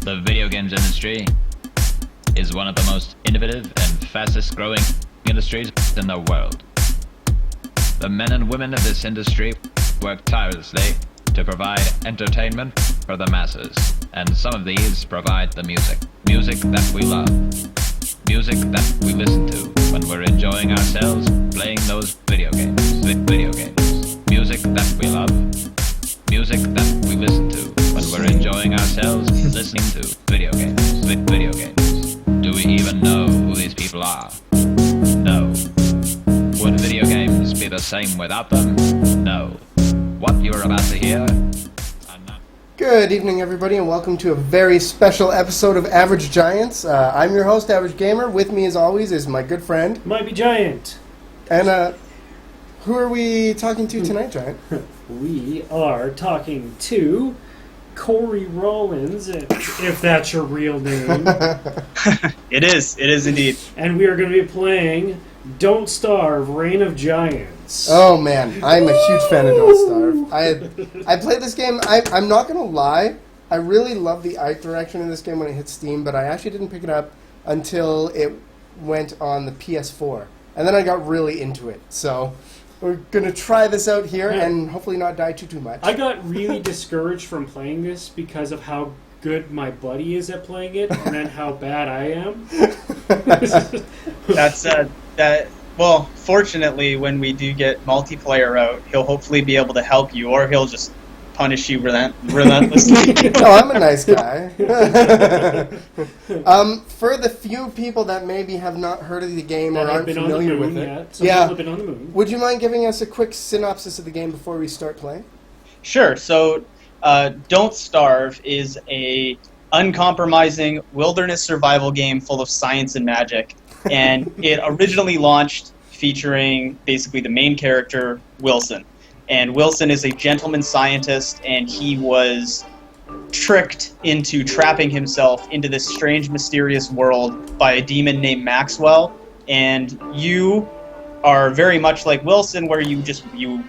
The video games industry is one of the most innovative and fastest growing industries in the world. The men and women of this industry work tirelessly to provide entertainment for the masses, and some of these provide the music. Music that we love. Music that we listen to when we're enjoying ourselves playing those video games. Video games. Music that we love. Music that we listen to when we're enjoying ourselves listening to video games. Video games. Do we even know who these people are? No. Would video games be the same without them? No. What you're about to hear? Good evening, everybody, and welcome to a very special episode of Average Giants. I'm your host, Average Gamer. With me, as always, is my good friend, Might be Giant. And who are we talking to tonight, Giant? We are talking to Corey Rollins, if that's your real name. It is indeed. And we are going to be playing Don't Starve, Reign of Giants. Oh man, I'm a huge fan of Don't Starve. I played this game. I'm not gonna lie, I really love the art direction in this game when it hit Steam, but I actually didn't pick it up until it went on the PS4, and then I got really into it. So we're gonna try this out here and hopefully not die too much. I got really discouraged from playing this because of how good my buddy is at playing it, and then how bad I am. Well, fortunately, when we do get multiplayer out, he'll hopefully be able to help you, or he'll just punish you relentlessly. No, I'm a nice guy. For the few people that maybe have not heard of the game or aren't familiar with it, Some people have been on the moon. Would you mind giving us a quick synopsis of the game before we start playing? Sure. So, Don't Starve is a uncompromising wilderness survival game full of science and magic. And it originally launched featuring basically the main character, Wilson. And Wilson is a gentleman scientist, and he was tricked into trapping himself into this strange, mysterious world by a demon named Maxwell. And you are very much like Wilson, where you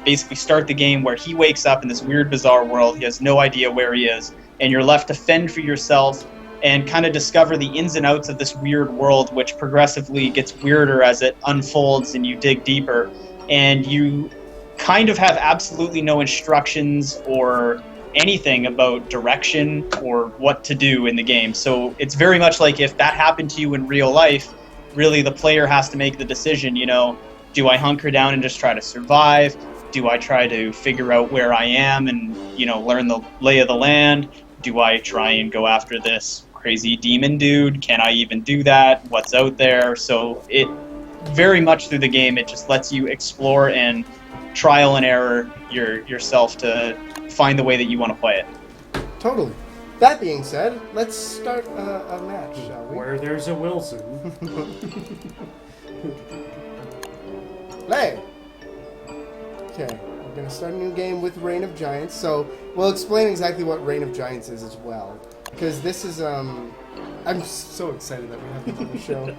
basically start the game where he wakes up in this weird, bizarre world. He has no idea where he is, and you're left to fend for yourself and kind of discover the ins and outs of this weird world, which progressively gets weirder as it unfolds and you dig deeper. And you kind of have absolutely no instructions or anything about direction or what to do in the game. So it's very much like if that happened to you in real life, really the player has to make the decision, do I hunker down and just try to survive? Do I try to figure out where I am and, learn the lay of the land? Do I try and go after this crazy demon dude? Can I even do that? What's out there? So it very much through the game, it just lets you explore and trial and error yourself to find the way that you want to play it. Totally. That being said, let's start a match, shall we? Where there's a Wilson. Play! Okay, we're going to start a new game with Reign of Giants, so we'll explain exactly what Reign of Giants is as well. Because this is, I'm so excited that we have this on the show.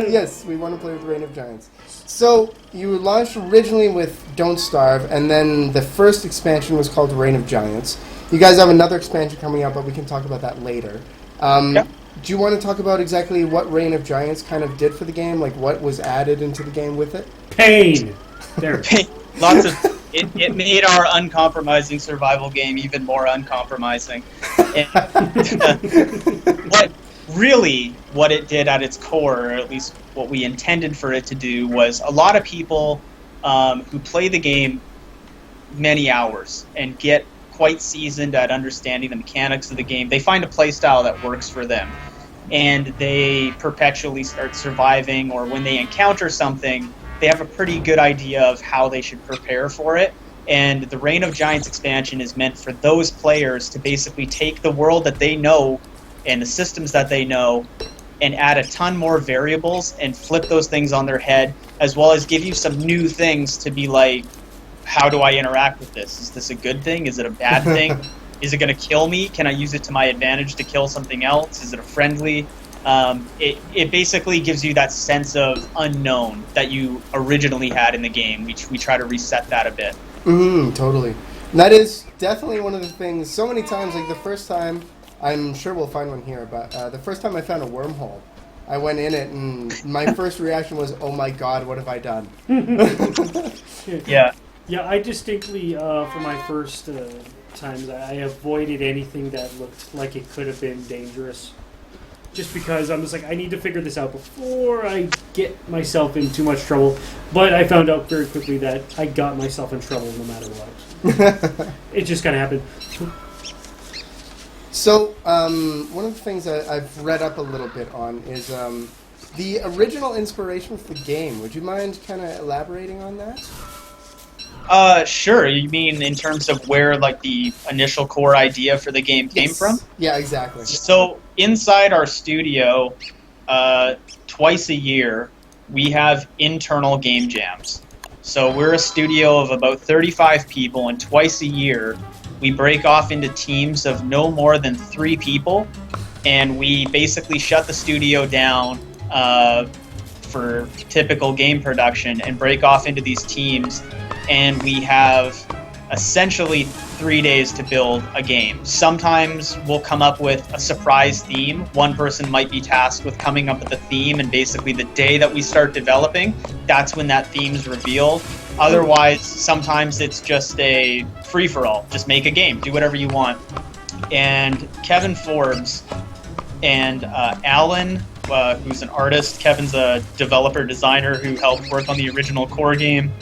Yes, we want to play with Reign of Giants. So, you launched originally with Don't Starve, and then the first expansion was called Reign of Giants. You guys have another expansion coming up, but we can talk about that later. Yep. Do you want to talk about exactly what Reign of Giants kind of did for the game? Like, what was added into the game with it? Pain! There. Pain. Lots of... It made our uncompromising survival game even more uncompromising. What it did at its core, or at least what we intended for it to do, was a lot of people who play the game many hours and get quite seasoned at understanding the mechanics of the game, they find a playstyle that works for them. And they perpetually start surviving, or when they encounter something, they have a pretty good idea of how they should prepare for it. And the Reign of Giants expansion is meant for those players to basically take the world that they know and the systems that they know and add a ton more variables and flip those things on their head, as well as give you some new things to be like, how do I interact with this? Is this a good thing? Is it a bad thing? Is it going to kill me? Can I use it to my advantage to kill something else? Is it a friendly? It basically gives you that sense of unknown that you originally had in the game. We try to reset that a bit. Totally. And that is definitely one of the things, so many times, like the first time I'm sure we'll find one here, but the first time I found a wormhole, I went in it, and my first reaction was, "Oh my God, what have I done?" Yeah. Yeah, I distinctly, for my first times, I avoided anything that looked like it could have been dangerous. Just because I'm just like, I need to figure this out before I get myself in too much trouble. But I found out very quickly that I got myself in trouble no matter what. It just kind of happened. So, one of the things I've read up a little bit on is the original inspiration for the game. Would you mind kind of elaborating on that? Sure. You mean in terms of where like the initial core idea for the game came from? Yeah, exactly. So inside our studio, twice a year, we have internal game jams. So we're a studio of about 35 people, and twice a year, we break off into teams of no more than 3 people, and we basically shut the studio down for typical game production and break off into these teams. And we have essentially 3 days to build a game. Sometimes we'll come up with a surprise theme. One person might be tasked with coming up with a theme, and basically the day that we start developing, that's when that theme's revealed. Otherwise, sometimes it's just a free-for-all. Just make a game, do whatever you want. And Kevin Forbes and Alan, who's an artist, Kevin's a developer designer who helped work on the original core game,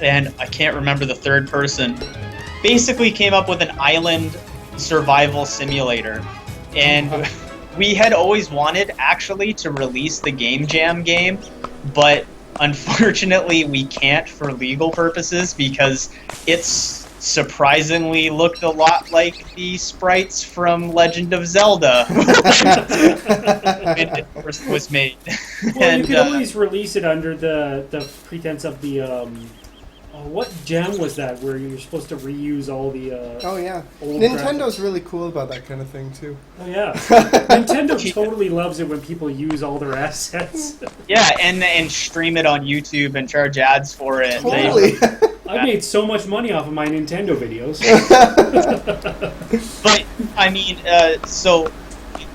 and I can't remember the third person, basically came up with an island survival simulator. And we had always wanted, actually, to release the Game Jam game, but unfortunately we can't for legal purposes because it's surprisingly looked a lot like the sprites from Legend of Zelda when it first was made. Well, And, you could always release it under the pretense of the... what jam was that where you were supposed to reuse all the Oh yeah, old Nintendo's really cool about that kind of thing too. Oh yeah, Nintendo totally loves it when people use all their assets. yeah, and stream it on YouTube and charge ads for it. Totally. I made so much money off of my Nintendo videos. But I mean, so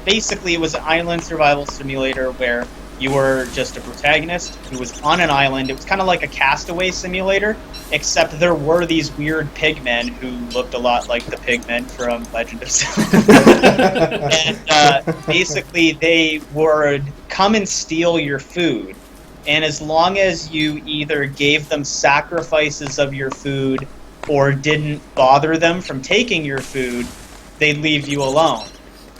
basically, it was an island survival simulator where you were just a protagonist who was on an island. It was kind of like a Castaway simulator, except there were these weird pigmen who looked a lot like the pigmen from Legend of Zelda. And basically, they would come and steal your food. And as long as you either gave them sacrifices of your food or didn't bother them from taking your food, they'd leave you alone.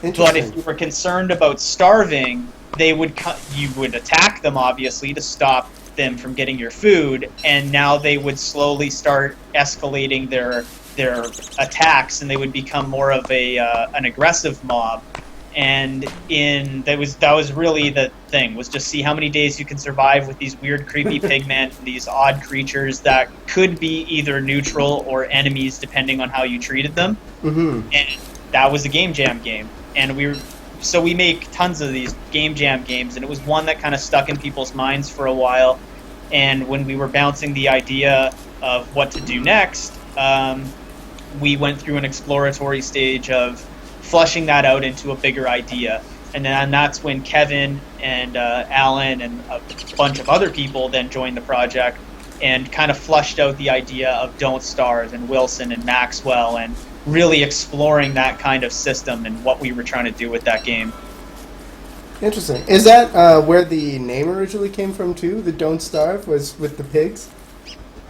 But if you were concerned about starving, you would attack them, obviously, to stop them from getting your food, and now they would slowly start escalating their attacks, and they would become more of an aggressive mob. And that was really the thing, was just see how many days you can survive with these weird, creepy pigmen, these odd creatures that could be either neutral or enemies depending on how you treated them. Mm-hmm. And that was the Game Jam game, and we make tons of these Game Jam games, and it was one that kind of stuck in people's minds for a while. And when we were bouncing the idea of what to do next, we went through an exploratory stage of flushing that out into a bigger idea. And then that's when Kevin and Alan and a bunch of other people then joined the project and kind of flushed out the idea of Don't Starve and Wilson and Maxwell, and really exploring that kind of system and what we were trying to do with that game. Interesting. Is that where the name originally came from too? The Don't Starve was with the pigs?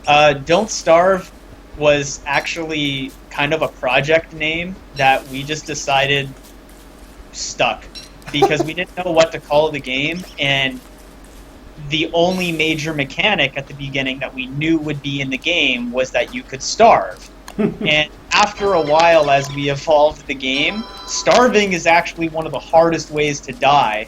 Don't Starve was actually kind of a project name that we just decided stuck because we didn't know what to call the game, and the only major mechanic at the beginning that we knew would be in the game was that you could starve. And after a while, as we evolved the game, starving is actually one of the hardest ways to die.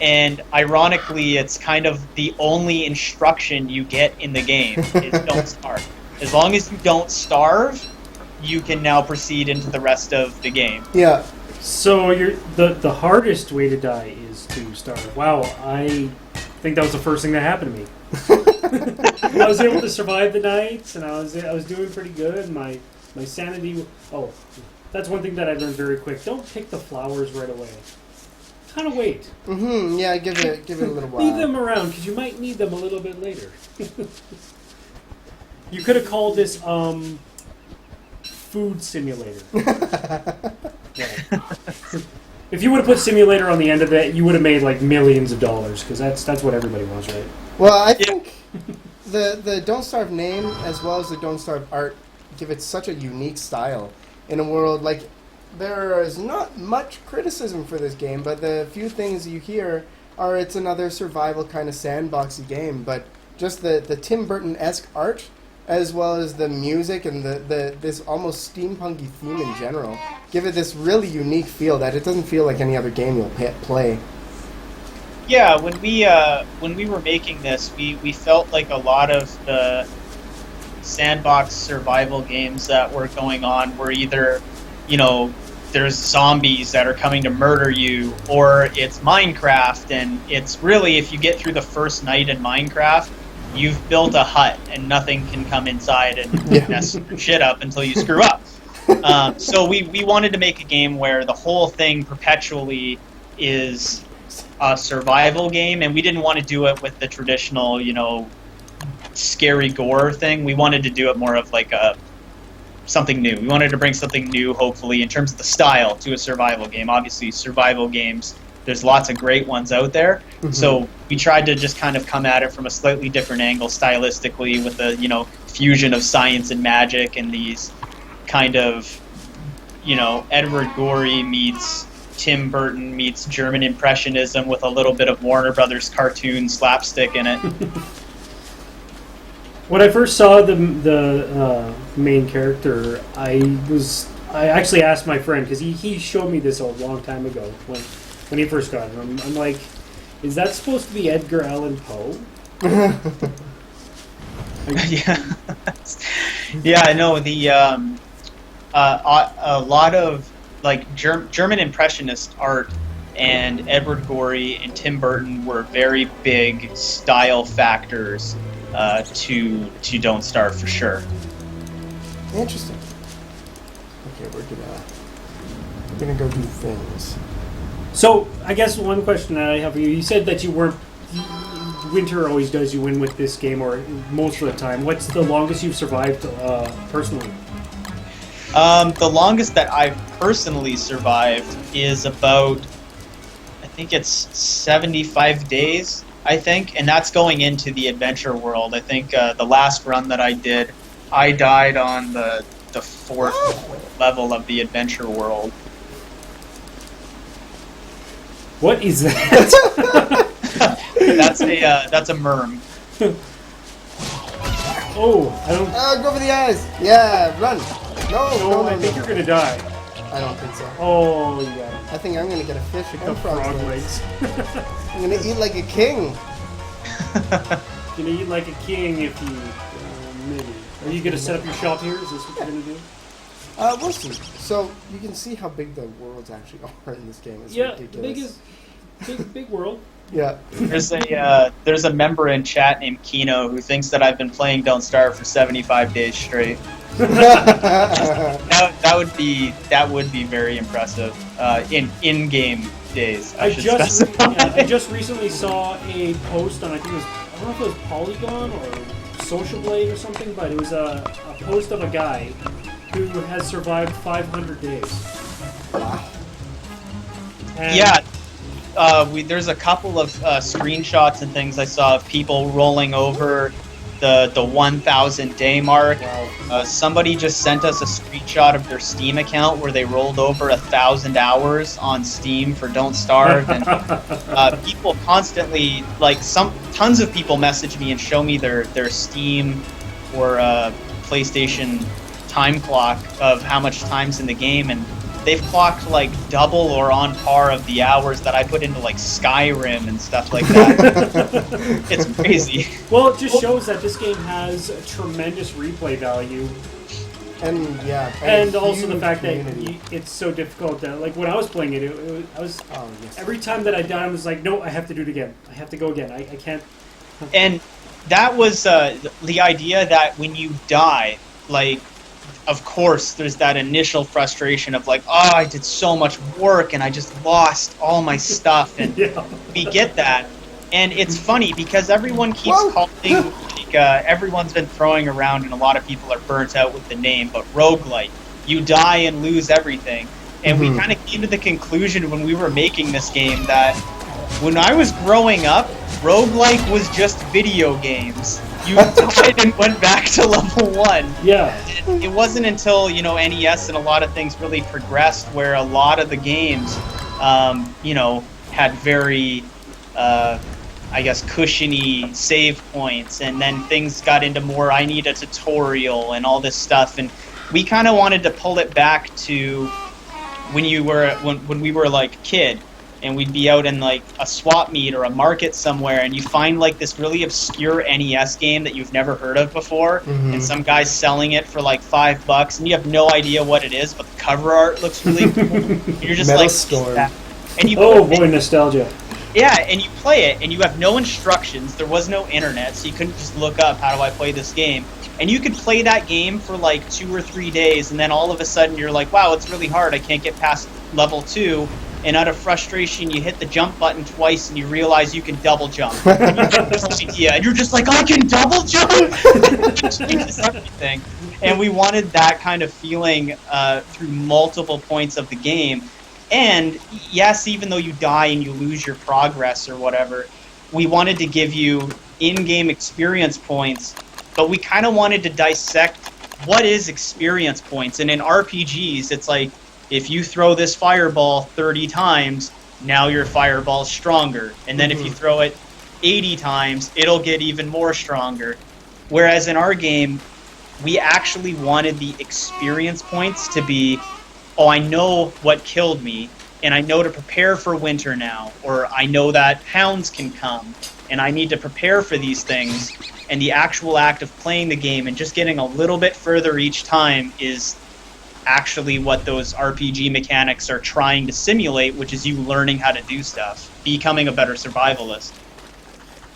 And ironically, it's kind of the only instruction you get in the game is don't starve. As long as you don't starve, you can now proceed into the rest of the game. Yeah. So the hardest way to die is to starve. Wow, I think that was the first thing that happened to me. I was able to survive the nights, and I was doing pretty good. My sanity. Oh, That's one thing that I learned very quick. Don't pick the flowers right away. Kind of wait. Mm-hmm. Yeah, give it a little while. Leave them around because you might need them a little bit later. You could have called this food simulator. Yeah. If you would have put simulator on the end of it, you would have made like millions of dollars because that's what everybody wants, right? Well, I think the Don't Starve name as well as the Don't Starve art give it such a unique style in a world like there is not much criticism for this game, but the few things you hear are it's another survival kind of sandboxy game, but just the Tim Burton-esque art as well as the music and the this almost steampunky theme in general give it this really unique feel that it doesn't feel like any other game you'll play. Yeah, when we were making this, we felt like a lot of the sandbox survival games that were going on were either, there's zombies that are coming to murder you, or it's Minecraft, and it's really, if you get through the first night in Minecraft, you've built a hut and nothing can come inside and mess your shit up until you screw up. So we wanted to make a game where the whole thing perpetually is a survival game, and we didn't want to do it with the traditional, scary gore thing. We wanted to do it more of like something new. We wanted to bring something new, hopefully, in terms of the style to a survival game. Obviously, survival games, there's lots of great ones out there. Mm-hmm. So we tried to just kind of come at it from a slightly different angle stylistically with a, fusion of science and magic and these kind of, Edward Gorey meets Tim Burton meets German Impressionism with a little bit of Warner Brothers cartoon slapstick in it. When I first saw the main character, I actually asked my friend because he showed me this a long time ago when he first got it. I'm like, is that supposed to be Edgar Allan Poe? Yeah, I know the a lot of like German Impressionist art and Edward Gorey and Tim Burton were very big style factors to Don't Starve for sure. Interesting. Okay, we're gonna go do things. So I guess one question that I have for you: you said that you weren't. Winter always does you in with this game, or most of the time. What's the longest you've survived personally? The longest that I've personally survived is about, I think it's 75 days, and that's going into the adventure world. I think the last run that I did, I died on the 4th level of the adventure world. What is that? That's a merm. Oh, I don't. Go for the eyes. Yeah, run. No, I think you're gonna die. I don't think so. Oh, yeah. I think I'm gonna get a fish Pick and up frog legs. I'm gonna eat like a king. You're gonna eat like a king if you maybe. Are you gonna set up your shop here? Is this what you're gonna do? We'll see. So you can see how big the worlds actually are in this game. It's ridiculous. Big world. Yeah. There's a member in chat named Kino who thinks that I've been playing Don't Starve for 75 days straight. that would be very impressive in-game days. I just recently saw a post on I don't know if it was Polygon or Social Blade or something, but it was a post of a guy who has survived 500 days. Wow. Yeah. There's a couple of screenshots and things I saw of people rolling over the 1,000 day mark. Wow. Somebody just sent us a screenshot of their Steam account where they rolled over 1,000 hours on Steam for Don't Starve, and people constantly, tons of people message me and show me their Steam or PlayStation time clock of how much time's in the game, and they've clocked double or on par of the hours that I put into Skyrim and stuff like that. It's crazy. Well, it just shows that this game has a tremendous replay value. And also the fact that it's so difficult that, when I was playing it, every time that I died, I was like, no, I have to do it again. I have to go again. I can't. And that was the idea that when you die, of course, there's that initial frustration of like, oh, I did so much work and I just lost all my stuff, and Yeah. we get that. And it's funny because everyone keeps Whoa. calling, like, everyone's been throwing around, and a lot of people are burnt out with the name, but roguelike, you die and lose everything. And we kind of came to the conclusion when we were making this game that when I was growing up, roguelike was just video games. You died and went back to level 1. Yeah. It wasn't until, NES and a lot of things really progressed where a lot of the games, had very, I guess, cushiony save points, and then things got into more, I need a tutorial and all this stuff, and we kind of wanted to pull it back to when we were like a kid, and we'd be out in like a swap meet or a market somewhere, and you find like this really obscure NES game that you've never heard of before, and some guy's selling it for like $5, and you have no idea what it is, but the cover art looks really cool. And you're just Metal like, Storm. and you Oh boy, nostalgia. yeah, and you play it, and you have no instructions. There was no internet, so you couldn't just look up, how do I play this game? And you could play that game for like 2 or 3 days, and then all of a sudden you're like, wow, it's really hard. I can't get past level 2. And out of frustration, you hit the jump button twice, and you realize you can double jump. And you have no idea, and you're just like, I can double jump! It changes everything. And we wanted that kind of feeling through multiple points of the game. And yes, even though you die and you lose your progress or whatever, we wanted to give you in-game experience points, but we kind of wanted to dissect what is experience points. And in RPGs, it's like, if you throw this fireball 30 times, now your fireball's stronger. And then if you throw it 80 times, it'll get even more stronger. Whereas in our game, we actually wanted the experience points to be, oh, I know what killed me, and I know to prepare for winter now, or I know that hounds can come, and I need to prepare for these things. And the actual act of playing the game and just getting a little bit further each time is actually what those RPG mechanics are trying to simulate, which is you learning how to do stuff, becoming a better survivalist.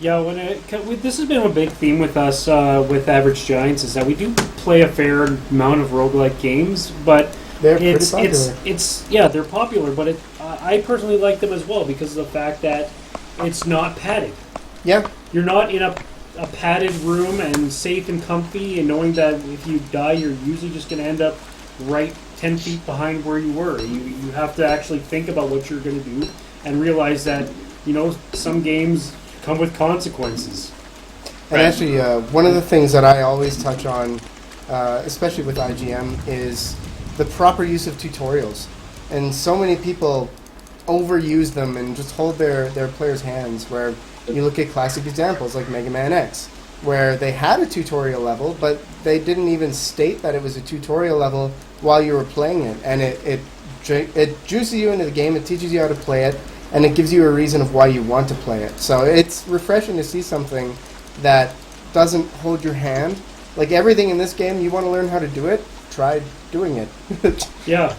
Yeah, this has been a big theme with us with Average Giants, is that we do play a fair amount of roguelike games, but They're pretty popular. they're popular, but I personally like them as well because of the fact that it's not padded. Yeah. You're not in a padded room and safe and comfy, and knowing that if you die, you're usually just going to end up right 10 feet behind where you were. You have to actually think about what you're going to do and realize that, some games come with consequences. And actually, one of the things that I always touch on, especially with IGM, is the proper use of tutorials. And so many people overuse them and just hold their players' hands, where you look at classic examples like Mega Man X, where they had a tutorial level, but they didn't even state that it was a tutorial level while you were playing it. And it juices you into the game, it teaches you how to play it, and it gives you a reason of why you want to play it. So it's refreshing to see something that doesn't hold your hand. Like everything in this game, you want to learn how to do it, try doing it. Yeah,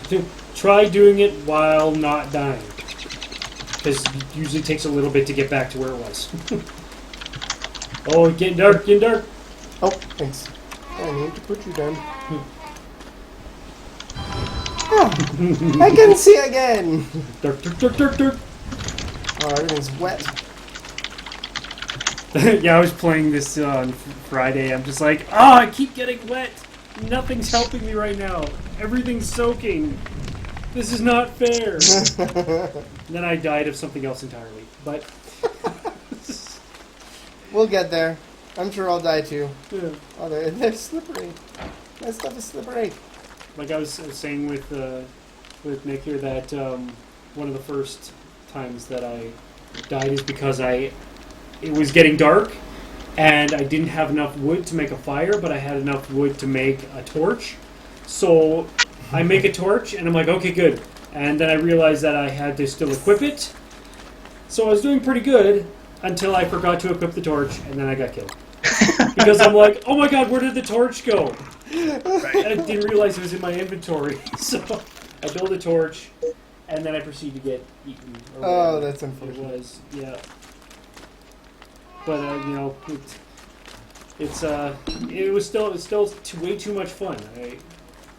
try doing it while not dying. Because it usually takes a little bit to get back to where it was. Oh, getting dark, getting dark. Oh, thanks. I need to put you down. Oh, I can see again! Dark, dark, dark, dark, dark. Oh, everything's wet. Yeah, I was playing this on Friday. I'm just like, I keep getting wet. Nothing's helping me right now. Everything's soaking. This is not fair. Then I died of something else entirely. But We'll get there. I'm sure I'll die too. yeah. Oh, they're slippery. That stuff is slippery. Like I was saying with Nick here, that one of the first times that I died is because it was getting dark and I didn't have enough wood to make a fire, but I had enough wood to make a torch. So I make a torch and I'm like, okay, good. And then I realized that I had to still equip it. So I was doing pretty good until I forgot to equip the torch, and then I got killed. Because I'm like, oh my god, where did the torch go? Right. And I didn't realize it was in my inventory. So I build a torch, and then I proceed to get eaten. Or Oh, whatever that's unfortunate. It was, yeah. But it was still way too much fun.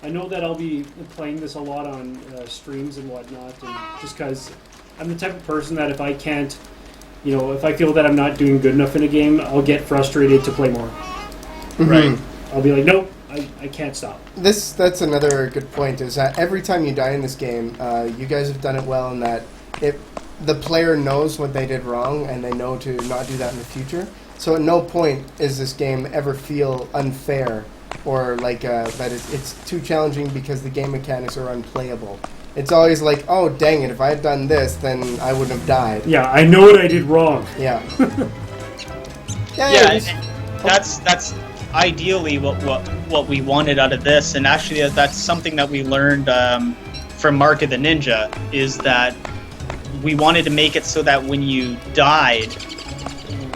I know that I'll be playing this a lot on streams and whatnot, and just because I'm the type of person that if I can't, if I feel that I'm not doing good enough in a game, I'll get frustrated to play more. Right. I'll be like, nope, I can't stop. That's another good point, is that every time you die in this game, you guys have done it well in that the player knows what they did wrong, and they know to not do that in the future. So at no point is this game ever feel unfair, or like that it's too challenging because the game mechanics are unplayable. It's always like, oh, dang it, if I had done this, then I wouldn't have died. Yeah, I know what I did wrong. Yeah. Yeah, that's ideally what we wanted out of this, and actually that's something that we learned from Mark of the Ninja, is that we wanted to make it so that when you died,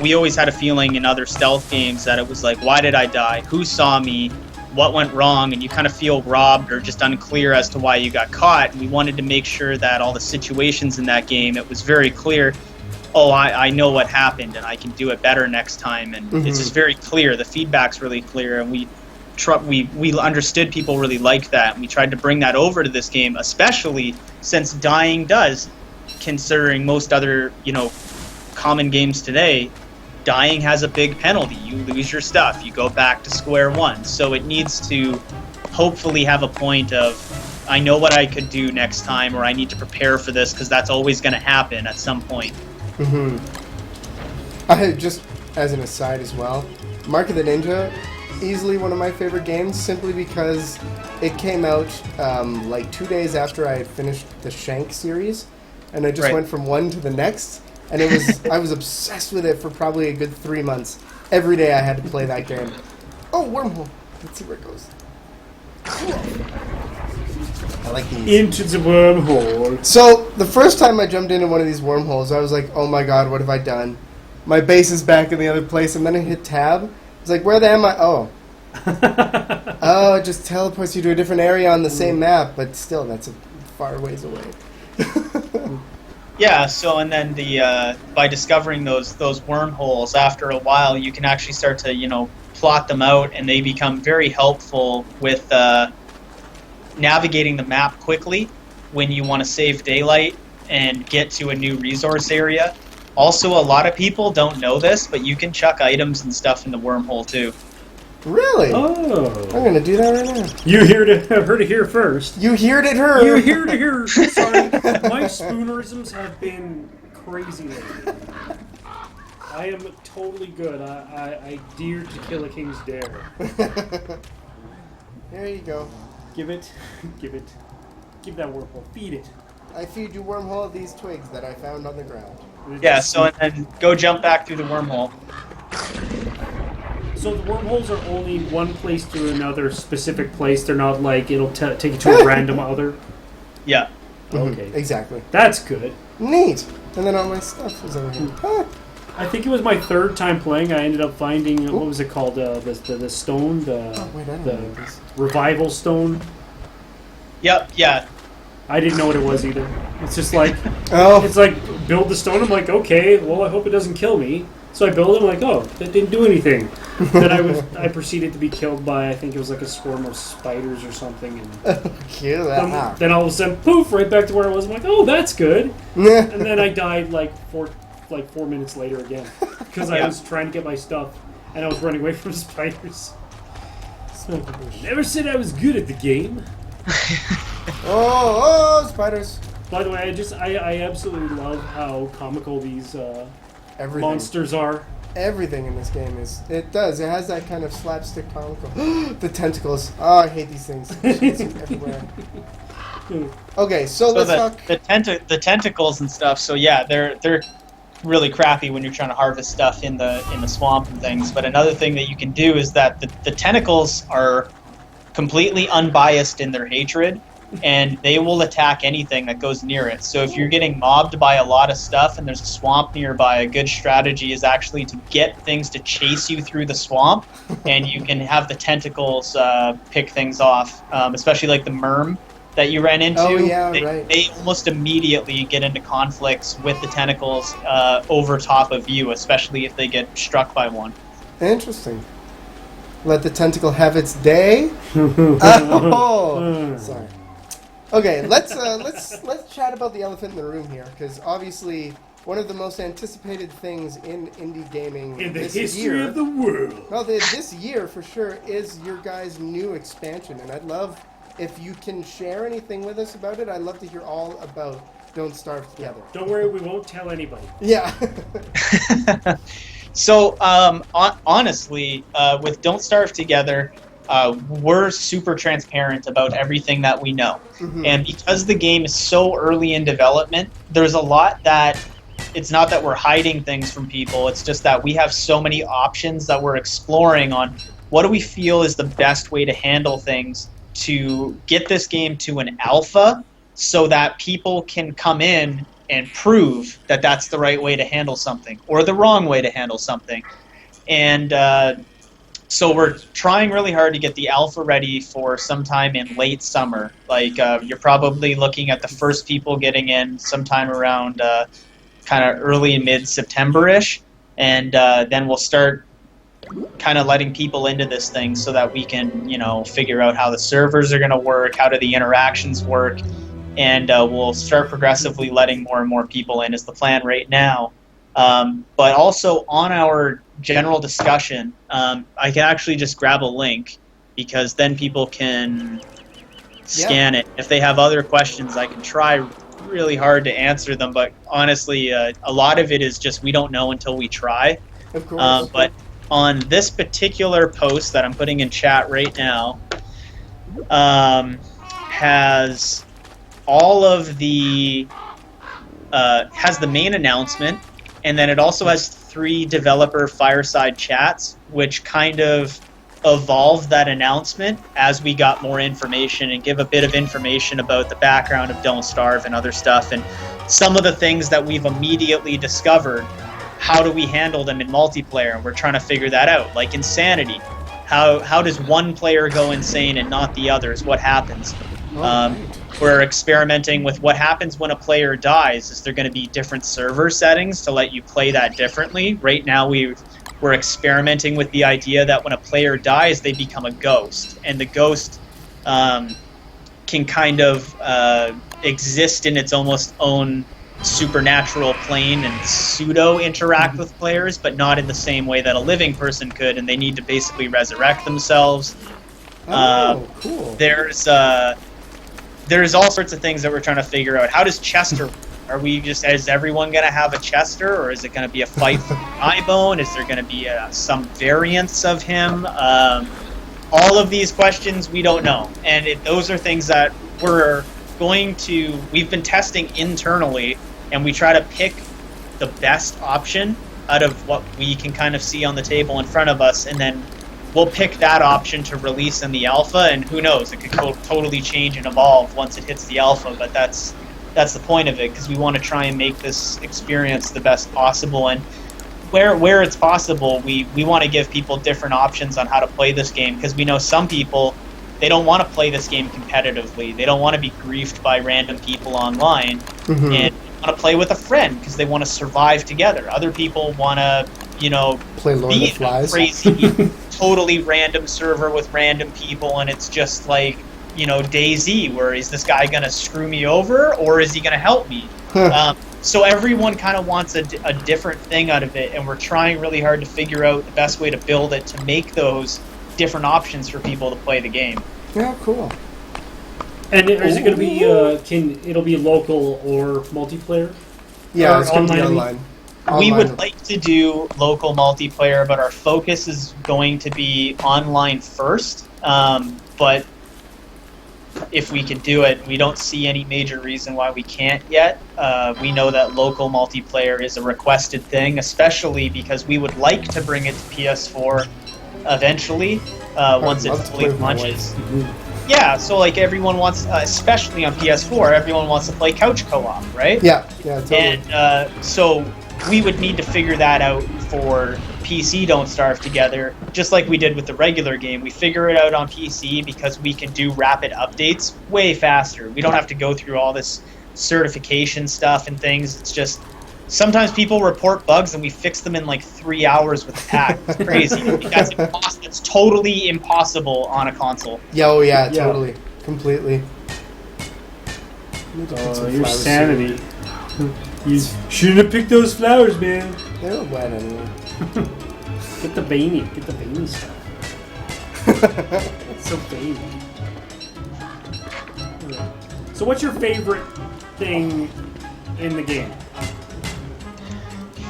we always had a feeling in other stealth games that it was like, why did I die? Who saw me? What went wrong? And you kind of feel robbed or just unclear as to why you got caught. And we wanted to make sure that all the situations in that game, it was very clear, oh, I know what happened and I can do it better next time. And it's just very clear. The feedback's really clear, and we understood people really liked that. And we tried to bring that over to this game, especially since dying does, considering most other, common games today, dying has a big penalty. You lose your stuff. You go back to square one. So it needs to hopefully have a point of, I know what I could do next time, or I need to prepare for this, because that's always going to happen at some point. Just as an aside as well, Mark of the Ninja, easily one of my favorite games, simply because it came out like 2 days after I had finished the Shank series, and I just went from one to the next. And I was obsessed with it for probably a good 3 months. Every day I had to play that game. Oh, wormhole. Let's see where it goes. I like these. Into the wormhole. So, the first time I jumped into one of these wormholes, I was like, oh my god, what have I done? My base is back in the other place, and then I hit tab. It's like, where the am I? Oh. Oh, it just teleports you to a different area on the same map, but still, that's a far ways away. Yeah, so and then by discovering those wormholes, after a while, you can actually start to plot them out, and they become very helpful with navigating the map quickly when you want to save daylight and get to a new resource area. Also, a lot of people don't know this, but you can chuck items and stuff in the wormhole too. Really? Oh. I'm gonna do that right now. You heard it here first. You heard it her. You heard it here. Sorry, my spoonerisms have been crazy lately. I am totally good. I dare to kill a king's dare. There you go. Give that wormhole. Feed it. I feed you wormhole these twigs that I found on the ground. Yeah, so and then go jump back through the wormhole. So the wormholes are only one place to another specific place. They're not like it'll take you to a random other. Yeah. Okay. Exactly. That's good. Neat. And then all my stuff is over here. Huh. I think it was my third time playing. I ended up finding what was it called? The stone. Wait, I don't know this. Revival stone. Yep. Yeah. I didn't know what it was either. It's just like Oh. it's like build the stone. I'm like, okay, well I hope it doesn't kill me. So I build it. I'm like, oh, that didn't do anything. Then I proceeded to be killed by, I think it was like a swarm of spiders or something. And Kill that. then all of a sudden, poof, right back to where I was. I'm like, oh, that's good. And then I died like 4 minutes later again because I was trying to get my stuff and I was running away from spiders. So, never said I was good at the game. Oh, spiders. By the way, I absolutely love how comical these Everything. monsters are. Everything in this game is. It does. It has that kind of slapstick comical. The tentacles. Oh, I hate these things. It's everywhere. Okay, so let's talk. The tentacles and stuff. So yeah, they're really crappy when you're trying to harvest stuff in the swamp and things. But another thing that you can do is that the tentacles are completely unbiased in their hatred, and they will attack anything that goes near it. So if you're getting mobbed by a lot of stuff and there's a swamp nearby, a good strategy is actually to get things to chase you through the swamp, and you can have the tentacles pick things off, especially like the merm that you ran into. Oh, yeah, right. They almost immediately get into conflicts with the tentacles over top of you, especially if they get struck by one. Interesting. Let the tentacle have its day. Oh, sorry. Okay, let's chat about the elephant in the room here, because obviously one of the most anticipated things in indie gaming In the this history year, of the world. well, this year for sure, is your guys' new expansion, and I'd love if you can share anything with us about it. I'd love to hear all about Don't Starve Together. Don't worry, we won't tell anybody. Yeah. So, honestly, with Don't Starve Together, we're super transparent about everything that we know. Mhm. And because the game is so early in development, there's a lot that it's not that we're hiding things from people, it's just that we have so many options that we're exploring on what do we feel is the best way to handle things to get this game to an alpha so that people can come in and prove that that's the right way to handle something or the wrong way to handle something. And so we're trying really hard to get the alpha ready for sometime in late summer. Like you're probably looking at the first people getting in sometime around kind of early and mid-September-ish. And then we'll start kind of letting people into this thing so that we can, figure out how the servers are going to work, how do the interactions work, and we'll start progressively letting more and more people in is the plan right now. But also on our general discussion, I can actually just grab a link because then people can scan it. If they have other questions, I can try really hard to answer them, but honestly, a lot of it is just we don't know until we try. Of course. But on this particular post that I'm putting in chat right now, has all of the has the main announcement, and then it also has 3 developer fireside chats, which kind of evolved that announcement as we got more information and give a bit of information about the background of Don't Starve and other stuff, and some of the things that we've immediately discovered. How do we handle them in multiplayer? And we're trying to figure that out. Like insanity. How does one player go insane and not the others? What happens? We're experimenting with what happens when a player dies. Is there going to be different server settings to let you play that differently? Right now we're experimenting with the idea that when a player dies, they become a ghost. And the ghost can kind of exist in its almost own supernatural plane and pseudo interact with players, but not in the same way that a living person could, and they need to basically resurrect themselves. Cool. There's all sorts of things that we're trying to figure out. How does Chester work? Is everyone going to have a Chester, or is it going to be a fight for Eyebone? Is there going to be some variants of him? All of these questions we don't know, and those are things that we've been testing internally, and we try to pick the best option out of what we can kind of see on the table in front of us, and then we'll pick that option to release in the alpha, and who knows, it could totally change and evolve once it hits the alpha, but that's the point of it, because we want to try and make this experience the best possible, and where it's possible, we want to give people different options on how to play this game, because we know some people, they don't want to play this game competitively. They don't want to be griefed by random people online, and want to play with a friend because they want to survive together. Other people want to, play Lord of the be in a Flies. crazy, totally random server with random people, and it's just like, DayZ, where is this guy going to screw me over, or is he going to help me? So everyone kind of wants a different thing out of it, and we're trying really hard to figure out the best way to build it to make those different options for people to play the game. Yeah, cool. And is it going to be it'll be local or multiplayer? Yeah, Or it's going to be online? online. We would like to do local multiplayer, but our focus is going to be online first. But if we can do it, we don't see any major reason why we can't yet. We know that local multiplayer is a requested thing, especially because we would like to bring it to PS4 eventually, once it fully launches. Yeah, so like everyone wants, especially on PS4, everyone wants to play couch co-op, right? Yeah, totally. And so we would need to figure that out for PC Don't Starve Together, just like we did with the regular game. We figure it out on PC because we can do rapid updates way faster. We don't have to go through all this certification stuff and things. It's just sometimes people report bugs and we fix them in like 3 hours with a patch. It's crazy. That's totally impossible on a console. Yeah, oh yeah, Yeah. totally. Completely. Your sanity. You shouldn't have picked those flowers, man. They were wet anyway. Get the veiny stuff. It's so veiny. So what's your favorite thing in the game?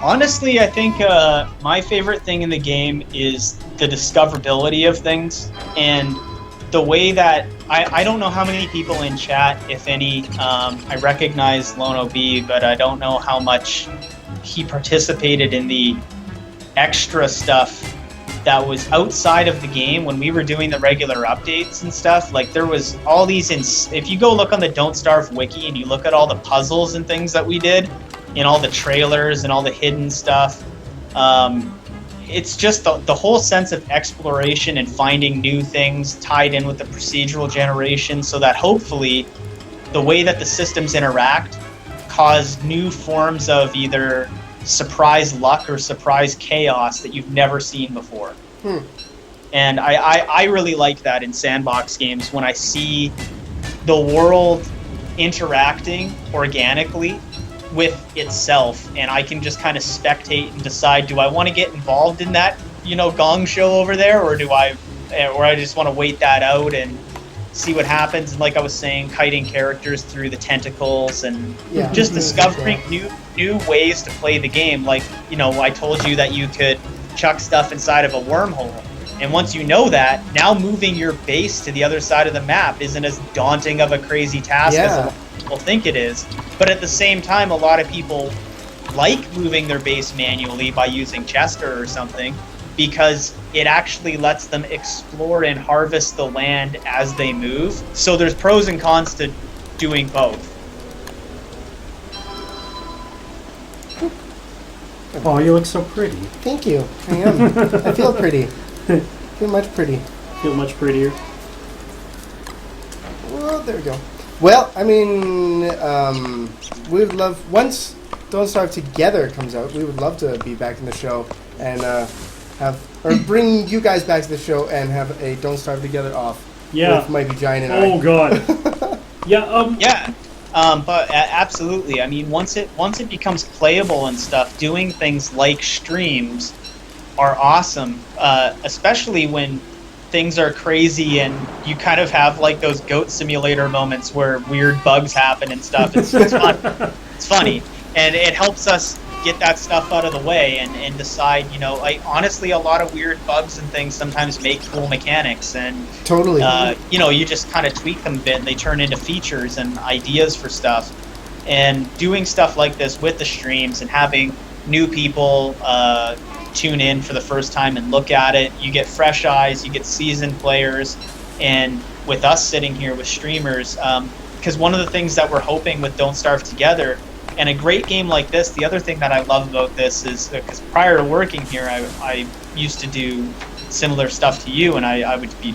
Honestly, I think my favorite thing in the game is the discoverability of things and the way that I don't know how many people in chat, if any. I recognize Lono B, but I don't know how much he participated in the extra stuff that was outside of the game when we were doing the regular updates and stuff. Like there was all these, if you go look on the Don't Starve wiki and you look at all the puzzles and things that we did in all the trailers and all the hidden stuff, it's just the whole sense of exploration and finding new things tied in with the procedural generation, so that hopefully the way that the systems interact cause new forms of either surprise luck or surprise chaos that you've never seen before. And I really like that in sandbox games, when I see the world interacting organically with itself, and I can just kind of spectate and decide, do I want to get involved in that, gong show over there, or I just want to wait that out and see what happens. And like I was saying, kiting characters through the tentacles and just discovering new ways to play the game. Like, I told you that you could chuck stuff inside of a wormhole. And once you know that, now moving your base to the other side of the map isn't as daunting of a crazy task as a lot of people think it is. But at the same time, a lot of people like moving their base manually by using Chester or something, because it actually lets them explore and harvest the land as they move. So there's pros and cons to doing both. Oh, you look so pretty. Thank you. I am. I feel pretty. I feel much pretty. Feel much prettier. Well, there we go. Well, I mean, we would love, once Don't Starve Together comes out, we would love to be back in the show and bring you guys back to the show and have a Don't Starve Together off. Yeah. With Mighty Giant and I. Oh God. Yeah. But absolutely. I mean, once it becomes playable and stuff, doing things like streams are awesome, especially when things are crazy and you kind of have like those Goat Simulator moments where weird bugs happen and stuff. It's fun. It's funny, and it helps us get that stuff out of the way and decide, honestly, a lot of weird bugs and things sometimes make cool mechanics, and totally, you just kind of tweak them a bit and they turn into features and ideas for stuff. And doing stuff like this with the streams and having new people tune in for the first time and look at it, you get fresh eyes, you get seasoned players, and with us sitting here with streamers, because one of the things that we're hoping with Don't Starve Together, and a great game like this, the other thing that I love about this is, because prior to working here, I used to do similar stuff to you, and I would be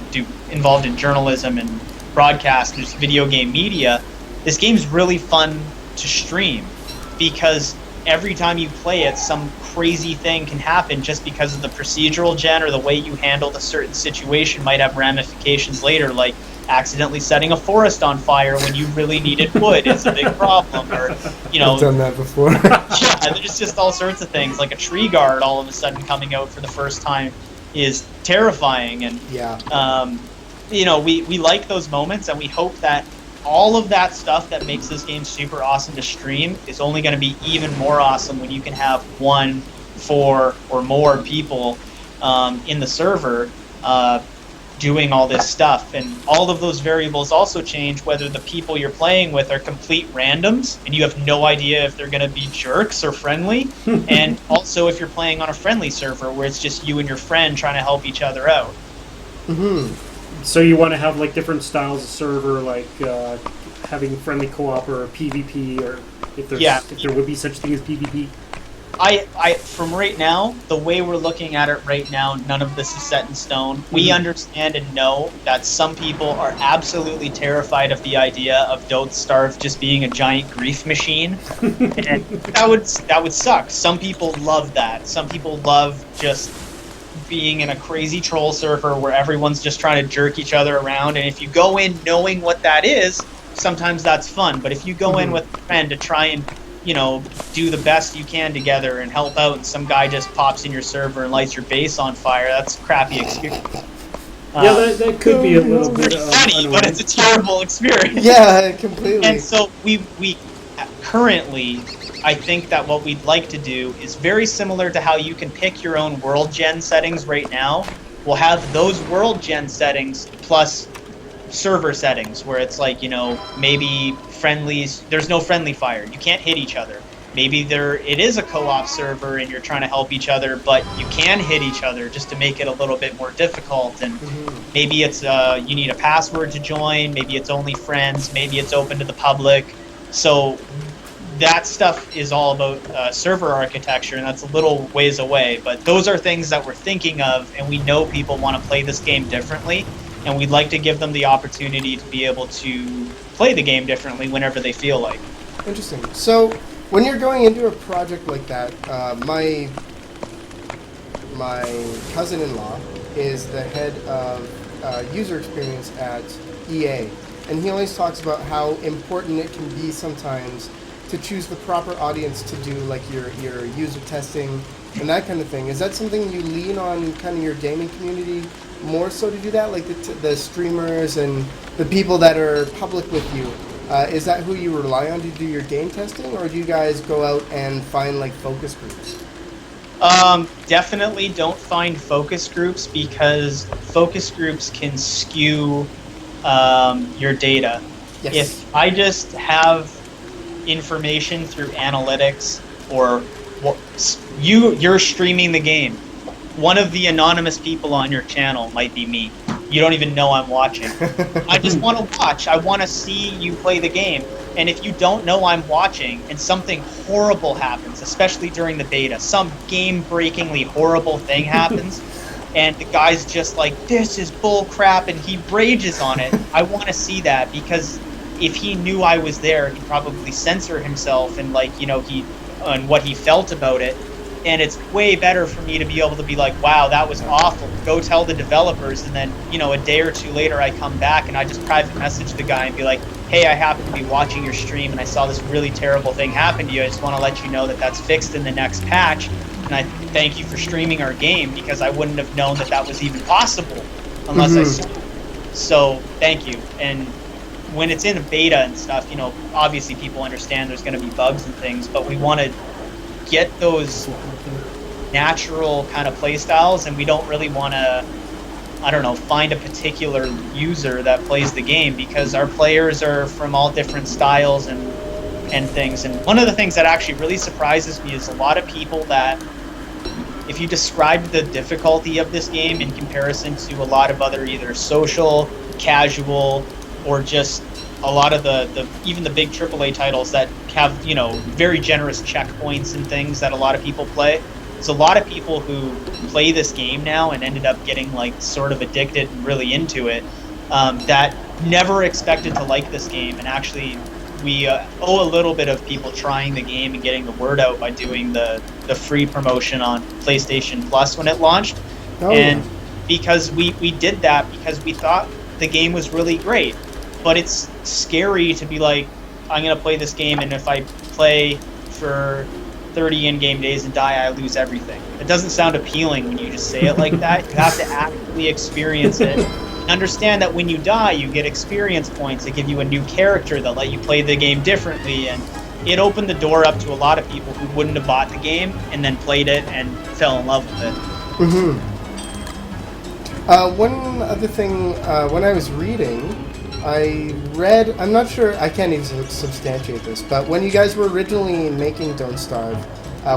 involved in journalism and broadcast and just video game media. This game's really fun to stream, because every time you play it, some crazy thing can happen just because of the procedural gen, or the way you handled a certain situation might have ramifications later, like accidentally setting a forest on fire when you really needed wood is a big problem, or I've done that before. Yeah, there's just all sorts of things, like a tree guard all of a sudden coming out for the first time is terrifying. And we like those moments, and we hope that all of that stuff that makes this game super awesome to stream is only going to be even more awesome when you can have 1, 4, or more people in the server doing all this stuff. And all of those variables also change whether the people you're playing with are complete randoms and you have no idea if they're going to be jerks or friendly, and also if you're playing on a friendly server where it's just you and your friend trying to help each other out. Mm-hmm. So you want to have like different styles of server, like having friendly co-op or PvP, or if there would be such thing as PvP. from right now, the way we're looking at it right now, none of this is set in stone. We understand and know that some people are absolutely terrified of the idea of Don't Starve just being a giant grief machine, and that would suck. Some people love that. Some people love just being in a crazy troll server where everyone's just trying to jerk each other around, and if you go in knowing what that is, sometimes that's fun. But if you go in with a friend to try and do the best you can together and help out, and some guy just pops in your server and lights your base on fire, that's a crappy experience. Yeah, that could be a little bit funny, but it's a terrible experience. Yeah, completely. And so we currently, I think that what we'd like to do is very similar to how you can pick your own world gen settings right now. We'll have those world gen settings plus server settings where it's like, maybe friendlies, there's no friendly fire, you can't hit each other. Maybe it is a co-op server and you're trying to help each other, but you can hit each other just to make it a little bit more difficult. And maybe it's you need a password to join, maybe it's only friends, maybe it's open to the public. So that stuff is all about server architecture, and that's a little ways away, but those are things that we're thinking of, and we know people want to play this game differently, and we'd like to give them the opportunity to be able to play the game differently whenever they feel like. Interesting. So, when you're going into a project like that, my cousin-in-law is the head of user experience at EA, and he always talks about how important it can be sometimes to choose the proper audience to do like your user testing and that kind of thing. Is that something you lean on kind of your gaming community more so to do that, like the streamers and the people that are public with you? Is that who you rely on to do your game testing, or do you guys go out and find like focus groups? Definitely don't find focus groups, because focus groups can skew your data. Yes. If I just have information through analytics, or you're streaming the game, one of the anonymous people on your channel might be me. You don't even know I'm watching. I just want to watch. I want to see you play the game. And if you don't know I'm watching and something horrible happens, especially during the beta, some game-breakingly horrible thing happens, and the guy's just like, this is bull crap, and he rages on it, I want to see that, because if he knew I was there, he'd probably censor himself and and what he felt about it. And it's way better for me to be able to be like, wow, that was awful, go tell the developers, and then, a day or two later I come back and I just private message the guy and be like, hey, I happen to be watching your stream and I saw this really terrible thing happen to you. I just want to let you know that that's fixed in the next patch, and I thank you for streaming our game, because I wouldn't have known that that was even possible unless I saw it. So thank you. And when it's in a beta and stuff, obviously people understand there's going to be bugs and things, but we want to get those natural kind of play styles, and we don't really want to, find a particular user that plays the game, because our players are from all different styles and things. And one of the things that actually really surprises me is a lot of people that, if you describe the difficulty of this game in comparison to a lot of other either social, casual, or just a lot of even the big AAA titles that have, very generous checkpoints and things that a lot of people play. There's a lot of people who play this game now and ended up getting sort of addicted and really into it, that never expected to like this game. And actually, we owe a little bit of people trying the game and getting the word out by doing the free promotion on PlayStation Plus when it launched. And because we did that because we thought the game was really great. But it's scary to be like, I'm going to play this game, and if I play for 30 in-game days and die, I lose everything. It doesn't sound appealing when you just say it like that. You have to actually experience it. And understand that when you die, you get experience points that give you a new character that let you play the game differently. And it opened the door up to a lot of people who wouldn't have bought the game and then played it and fell in love with it. One other thing, when I was reading, I read, I'm not sure, I can't even substantiate this, but when you guys were originally making Don't Starve,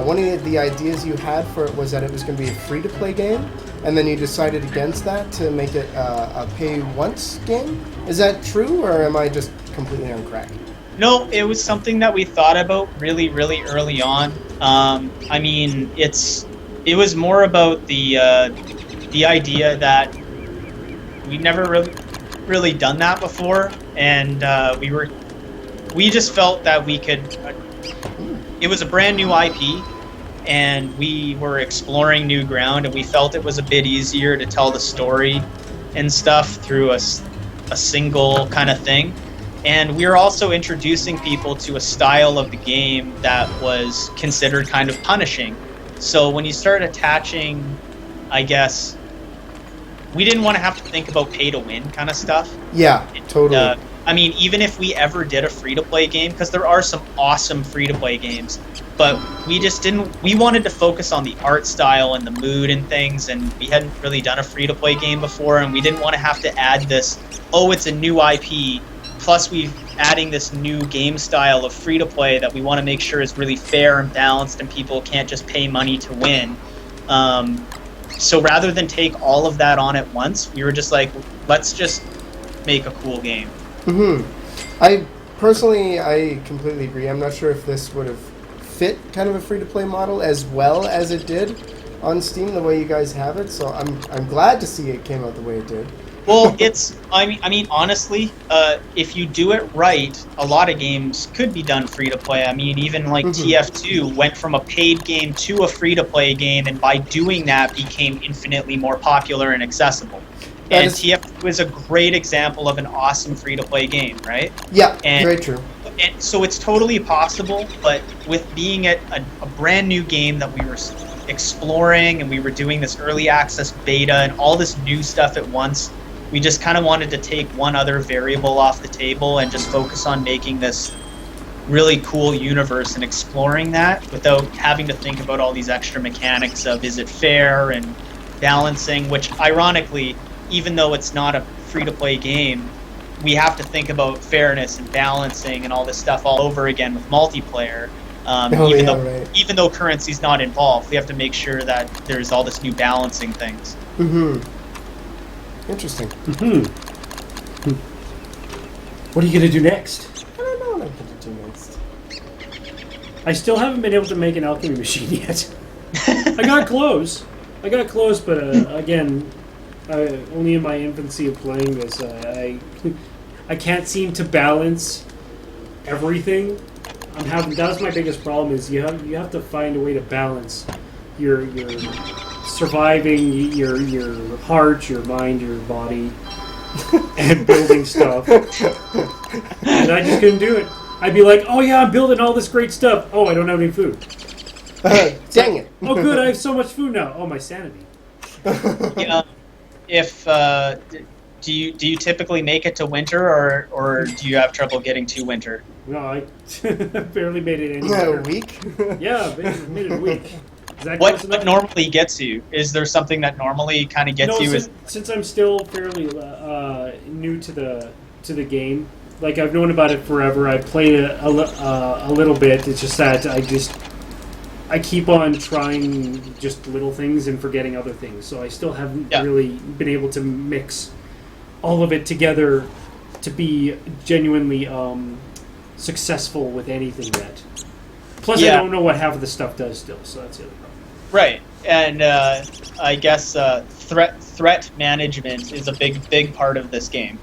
one of the ideas you had for it was that it was going to be a free-to-play game, and then you decided against that to make it a pay-once game? Is that true, or am I just completely on crack? No, it was something that we thought about really, really early on. I mean, it was more about the idea that we'd never really done that before, and we just felt that we could. It was a brand new IP, and we were exploring new ground, and we felt it was a bit easier to tell the story and stuff through a single kind of thing. And we were also introducing people to a style of the game that was considered kind of punishing. So when you start attaching, I guess, we didn't want to have to think about pay to win kind of stuff. Yeah, totally. I mean, even if we ever did a free-to-play game, because there are some awesome free-to-play games, but we just didn't, we wanted to focus on the art style and the mood and things, and we hadn't really done a free-to-play game before, and we didn't want to have to add this, oh, it's a new IP, plus we're adding this new game style of free-to-play that we want to make sure is really fair and balanced, and people can't just pay money to win. So rather than take all of that on at once, we were just like, let's just make a cool game. I completely agree. I'm not sure if this would have fit kind of a free-to-play model as well as it did on Steam, the way you guys have it. So I'm glad to see it came out the way it did. Well, I mean, honestly, if you do it right, a lot of games could be done free-to-play. I mean, even like TF2 went from a paid game to a free-to-play game, and by doing that became infinitely more popular and accessible. And TF2 is a great example of an awesome free-to-play game, right? Yeah, very true. And so it's totally possible, but with being a brand new game that we were exploring, and we were doing this early access beta and all this new stuff at once, we just kind of wanted to take one other variable off the table and just focus on making this really cool universe and exploring that without having to think about all these extra mechanics of is it fair and balancing, which ironically, even though it's not a free-to-play game, we have to think about fairness and balancing and all this stuff all over again with multiplayer. Even though currency's not involved, we have to make sure that there's all this new balancing things. Interesting. What are you going to do next? I don't know what I'm going to do next. I still haven't been able to make an alchemy machine yet. I got close, but again, only in my infancy of playing this, I can't seem to balance everything. That's my biggest problem. Is you have to find a way to balance your surviving, your heart, your mind, your body, and building stuff. And I just couldn't do it. I'd be like, oh yeah, I'm building all this great stuff. Oh, I don't have any food. Dang it. Oh good, I have so much food now. Oh, my sanity. Yeah. Do you typically make it to winter, or do you have trouble getting to winter? No, I barely made it any better. A week? Yeah, made it a week. What normally gets you? Is there something that normally kind of gets you? Since I'm still fairly new to the game, like I've known about it forever. I played it a little bit. It's just that I keep on trying just little things and forgetting other things. So I still haven't really been able to mix all of it together to be genuinely successful with anything yet. Plus, I don't know what half of the stuff does still, so that's the other problem. Right, and I guess threat management is a big part of this game.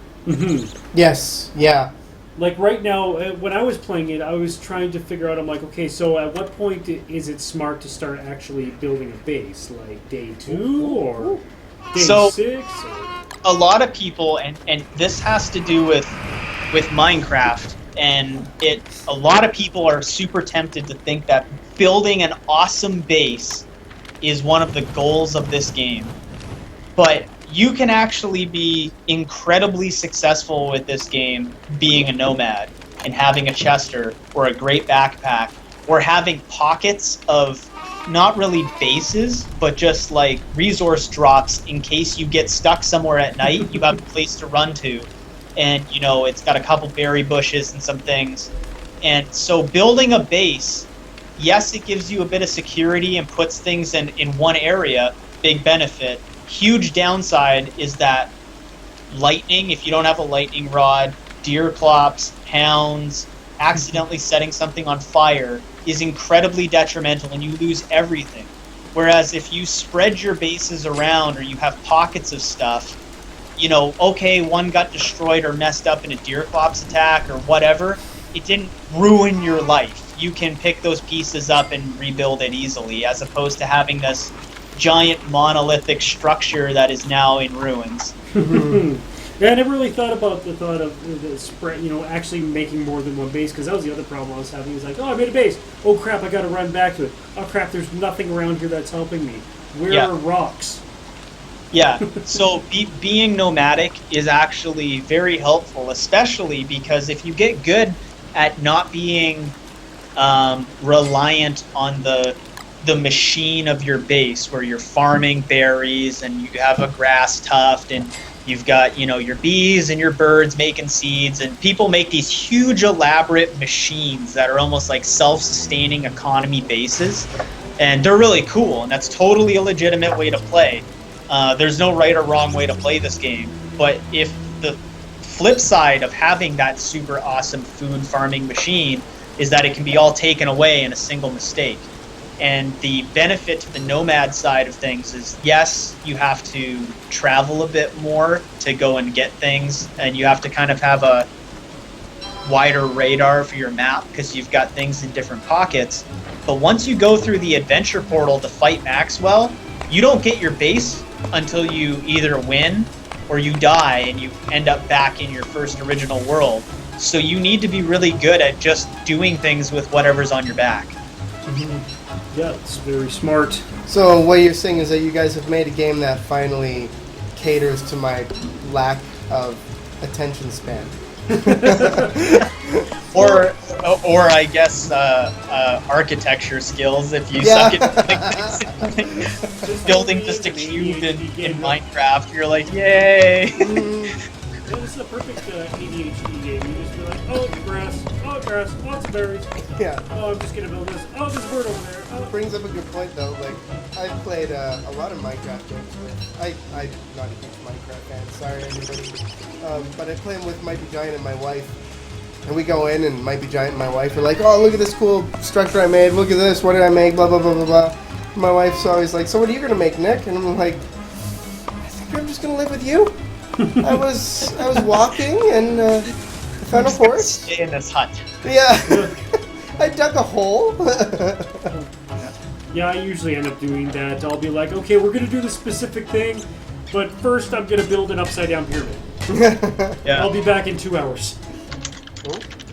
Yes, yeah. Like right now, when I was playing it, I was trying to figure out, I'm like, okay, so at what point is it smart to start actually building a base? Like day 2 or day 6? Or? A lot of people, and this has to do with Minecraft, and a lot of people are super tempted to think that building an awesome base is one of the goals of this game. But you can actually be incredibly successful with this game being a nomad and having a chester or a great backpack or having pockets of not really bases, but just like resource drops in case you get stuck somewhere at night. You have a place to run to, and it's got a couple berry bushes and some things. And so building a base, yes, it gives you a bit of security and puts things in one area, big benefit. Huge downside is that lightning, if you don't have a lightning rod, deer clops, hounds, accidentally setting something on fire, is incredibly detrimental and you lose everything. Whereas if you spread your bases around or you have pockets of stuff, you know, okay, one got destroyed or messed up in a Deerclops attack or whatever, it didn't ruin your life. You can pick those pieces up and rebuild it easily, as opposed to having this giant monolithic structure that is now in ruins. Yeah, I never really thought about the thought of the spread, you know, actually making more than one base, because that was the other problem I was having. It was like, oh, I made a base. Oh, crap, I got to run back to it. Oh, crap, there's nothing around here that's helping me. Where are rocks? Yeah, so being nomadic is actually very helpful, especially because if you get good at not being reliant on the machine of your base, where you're farming berries and you have a grass tuft and you've got, you know, your bees and your birds making seeds, and people make these huge elaborate machines that are almost like self-sustaining economy bases, and they're really cool, and that's totally a legitimate way to play. There's no right or wrong way to play this game, but if the flip side of having that super awesome food farming machine is that it can be all taken away in a single mistake. And the benefit to the nomad side of things is, yes, you have to travel a bit more to go and get things, and you have to kind of have a wider radar for your map because you've got things in different pockets. But once you go through the adventure portal to fight Maxwell, you don't get your base until you either win or you die and you end up back in your first original world. So you need to be really good at just doing things with whatever's on your back. Yeah, it's very smart. So what you're saying is that you guys have made a game that finally caters to my lack of attention span. Or I guess architecture skills if you suck at building just a cube in Minecraft. You're like, yay! Yeah, this is a perfect ADHD game. You just be like, oh, grass, lots of berries. Yeah. Oh, I'm just gonna build this. Oh, there's a bird over there. Oh. It brings up a good point though. Like, I've played a lot of Minecraft games with. I'm not a huge Minecraft fan. Sorry, anybody. But I play them with Mighty Giant and my wife. And we go in, and Mighty Giant and my wife are like, "Oh, look at this cool structure I made. Look at this. What did I make? Blah blah blah blah blah." And my wife's always like, "So what are you gonna make, Nick?" And I'm like, "I think I'm just gonna live with you." I was walking and I found a forest. Stay in this hut. Yeah. I dug a hole. Yeah, I usually end up doing that. I'll be like, okay, we're gonna do this specific thing, but first I'm gonna build an upside down pyramid. Yeah. I'll be back in 2 hours.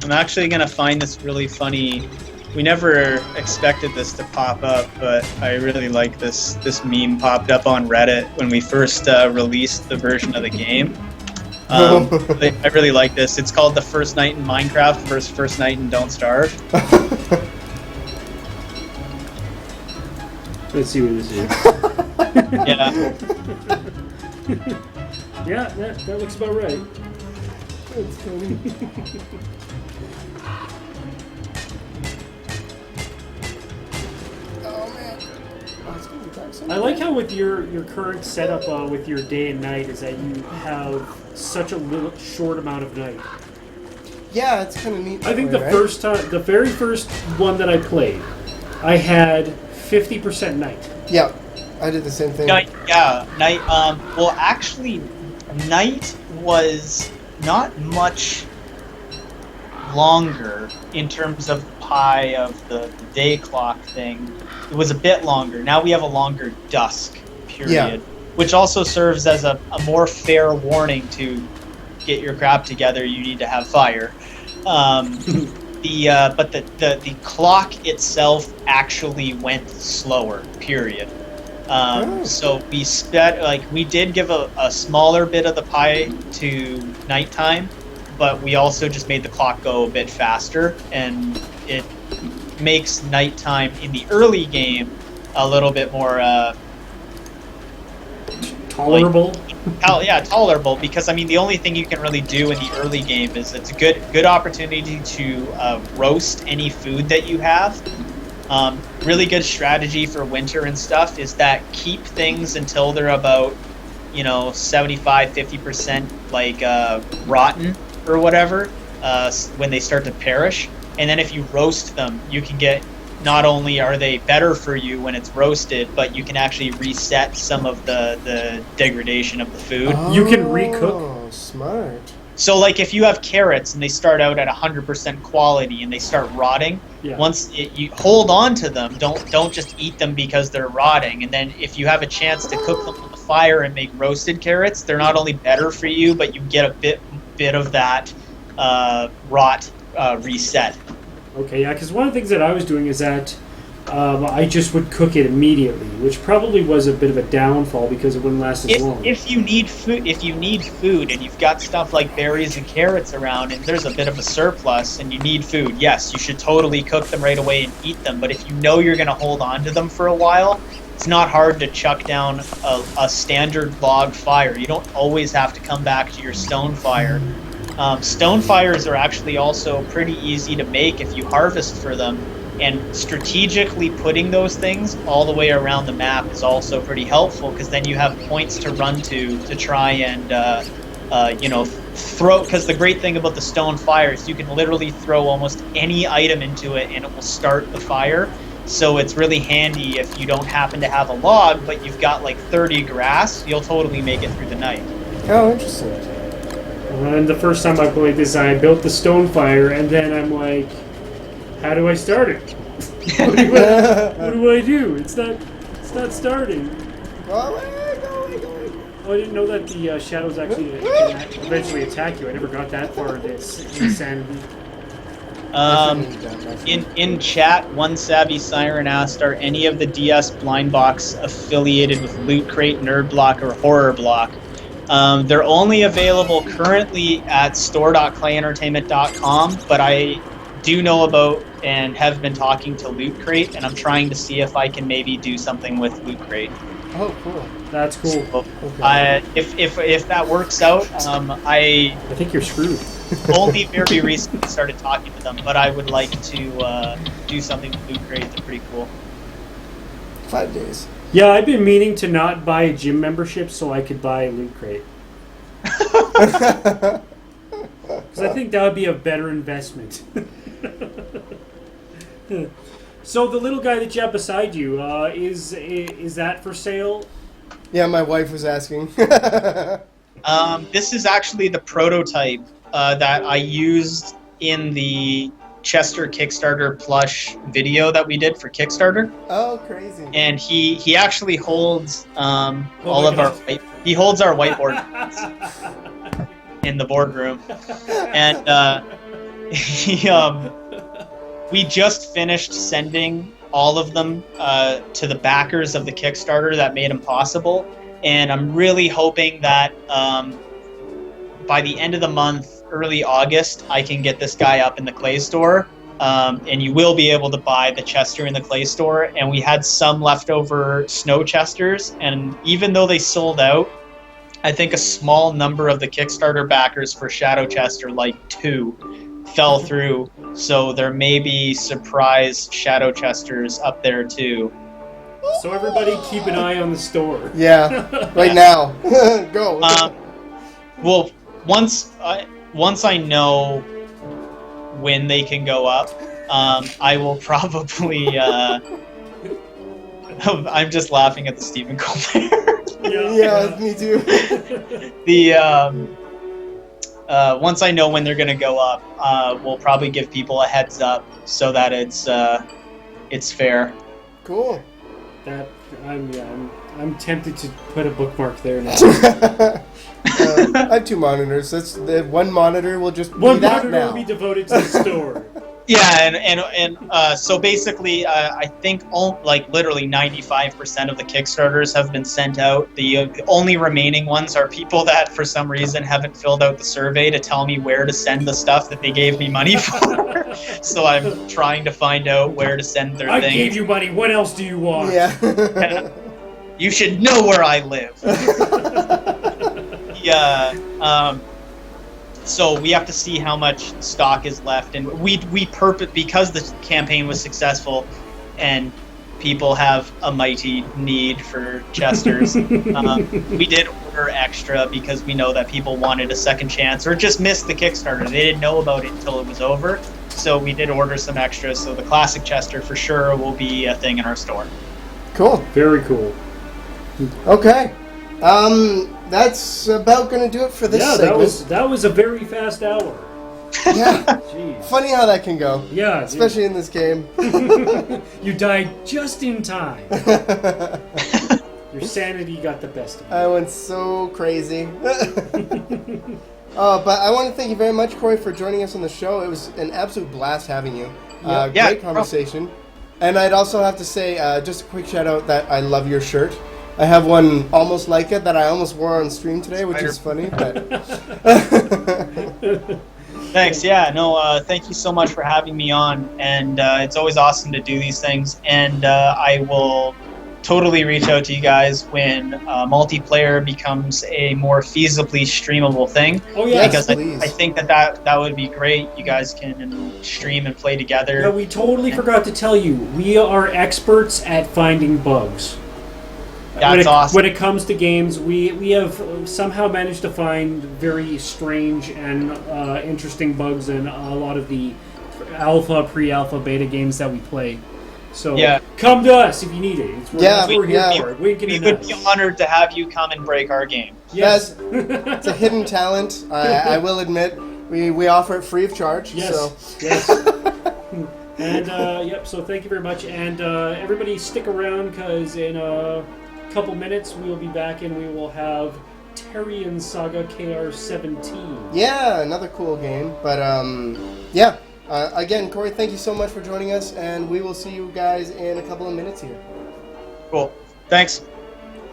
I'm actually gonna find this really funny. We never expected this to pop up, but I really like this. This meme popped up on Reddit when we first released the version of the game. I really like this. It's called The First Night in Minecraft versus First Night in Don't Starve. Let's see what this is. Yeah. Yeah, that looks about right. That's funny. I like how with your current setup with your day and night is that you have such a little short amount of night. Yeah, it's kind of neat. I think the right? the very first one that I played, I had 50% night. Yeah, I did the same thing. Night. Well, actually, night was not much longer in terms of pi of the day clock thing. It was a bit longer. Now we have a longer dusk period, which also serves as a more fair warning to get your crap together. You need to have fire. But the clock itself actually went slower. Period. So we did give a smaller bit of the pie to nighttime, but we also just made the clock go a bit faster, and it makes nighttime in the early game a little bit more tolerable. Tolerable, because I mean the only thing you can really do in the early game is it's a good opportunity to roast any food that you have. Really good strategy for winter and stuff is that keep things until they're about 75-50% like rotten or whatever when they start to perish. And then if you roast them, you can get not only are they better for you when it's roasted, but you can actually reset some of the degradation of the food. You can recook? Oh, smart. So, like, if you have carrots and they start out at 100% quality and they start rotting, you hold on to them. Don't just eat them because they're rotting. And then if you have a chance to cook them on the fire and make roasted carrots, they're not only better for you, but you get a bit of that rot reset. Okay, yeah, because one of the things that I was doing is that I just would cook it immediately, which probably was a bit of a downfall because it wouldn't last as long. If you need food and you've got stuff like berries and carrots around and there's a bit of a surplus and you need food, yes, you should totally cook them right away and eat them. But if you know you're going to hold on to them for a while, it's not hard to chuck down a standard log fire. You don't always have to come back to your stone fire. Stone fires are actually also pretty easy to make if you harvest for them. And strategically putting those things all the way around the map is also pretty helpful, because then you have points to run to try and throw. Because the great thing about the stone fire is you can literally throw almost any item into it and it will start the fire. So it's really handy if you don't happen to have a log, but you've got like 30 grass, you'll totally make it through the night. Oh, interesting. And the first time I played this, I built the stone fire, and then I'm like, how do I start it? What do I do? It's not starting. Go away. Oh, I didn't know that the shadows actually can eventually attack you. I never got that far in insanity. In chat, One Savvy Siren asked, are any of the DS blind box affiliated with Loot Crate, Nerd Block, or Horror Block? They're only available currently at store.clayentertainment.com, but I do know about and have been talking to Loot Crate, and I'm trying to see if I can maybe do something with Loot Crate. Oh, cool. That's cool. So, Okay. if that works out, I think you're screwed. only very recently started talking to them, but I would like to do something with Loot Crate. They're pretty cool. 5 days. Yeah, I've been meaning to not buy a gym membership so I could buy Loot Crate. Because I think that would be a better investment. So the little guy that you have beside you, is that for sale? Yeah, my wife was asking. This is actually the prototype that I used in the Chester Kickstarter plush video that we did for Kickstarter. Oh, crazy. And he actually holds all of our he holds our whiteboard in the boardroom. And we just finished sending all of them to the backers of the Kickstarter that made them possible. And I'm really hoping that by the end of the month, early August, I can get this guy up in the Clay Store. And you will be able to buy the Chester in the Clay Store. And we had some leftover Snow Chesters. And even though they sold out, I think a small number of the Kickstarter backers for Shadow Chester, like 2, fell through. So there may be surprise Shadow Chesters up there too. So everybody keep an eye on the store. Yeah, right now. Go. Well, once I know when they can go up, I will probably. I'm just laughing at the Stephen Colbert. Yeah, me too. Once I know when they're gonna go up, we'll probably give people a heads up so that it's fair. Cool. That I'm tempted to put a bookmark there now. I have 2 monitors. That's the one monitor will just be One that monitor now. will be devoted to the store. Yeah, and so basically, I think literally 95% of the Kickstarters have been sent out. The only remaining ones are people that, for some reason, haven't filled out the survey to tell me where to send the stuff that they gave me money for. So I'm trying to find out where to send their things. I gave you money. What else do you want? Yeah. You should know where I live. Yeah. So we have to see how much stock is left, and because the campaign was successful, and people have a mighty need for Chesters, we did order extra because we know that people wanted a second chance or just missed the Kickstarter. They didn't know about it until it was over. so we did order some extras. So the classic Chester for sure will be a thing in our store. Cool. Very cool. Okay. That's about going to do it for this Yeah, segment. that was a very fast hour. Yeah. Jeez. Funny how that can go. Yeah, Especially in this game. you died just in time. Your sanity got the best of you. I went so crazy. But I want to thank you very much, Corey, for joining us on the show. It was an absolute blast having you. Great conversation. And I'd also have to say, just a quick shout out that I love your shirt. I have one almost like it that I almost wore on stream today, which is funny. But Thanks. Yeah. No. Thank you so much for having me on, and it's always awesome to do these things. And I will totally reach out to you guys when multiplayer becomes a more feasibly streamable thing. Oh yeah, because please. I think that would be great. You guys can stream and play together. Yeah, we totally forgot to tell you, we are experts at finding bugs. That's awesome. When it comes to games, we have somehow managed to find very strange and interesting bugs in a lot of the alpha, pre-alpha, beta games that we play. So come to us if you need it. We're here for it. We would be honored to have you come and break our game. Yes. It's a hidden talent. I will admit. We offer it free of charge. Yes. So. Yes. And so thank you very much. And everybody stick around, because in a couple minutes we will be back and we will have Terrian Saga KR17. Yeah, another cool game. But again, Corey, thank you so much for joining us, and we will see you guys in a couple of minutes here. Cool. Thanks.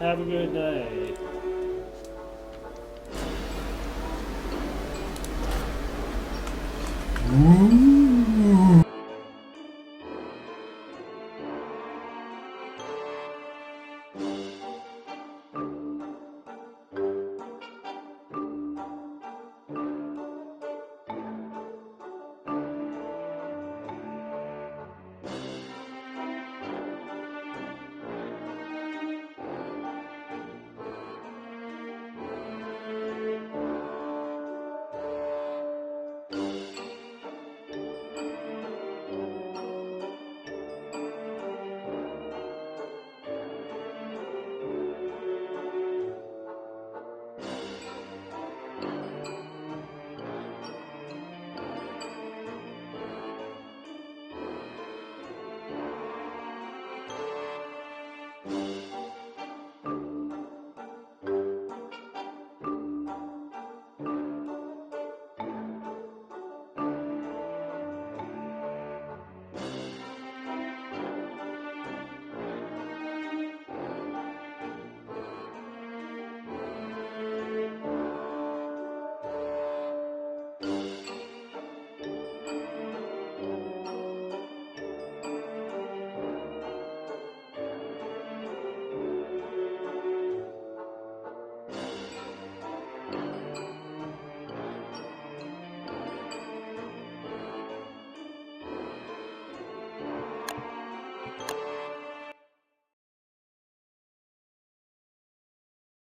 Have a good night.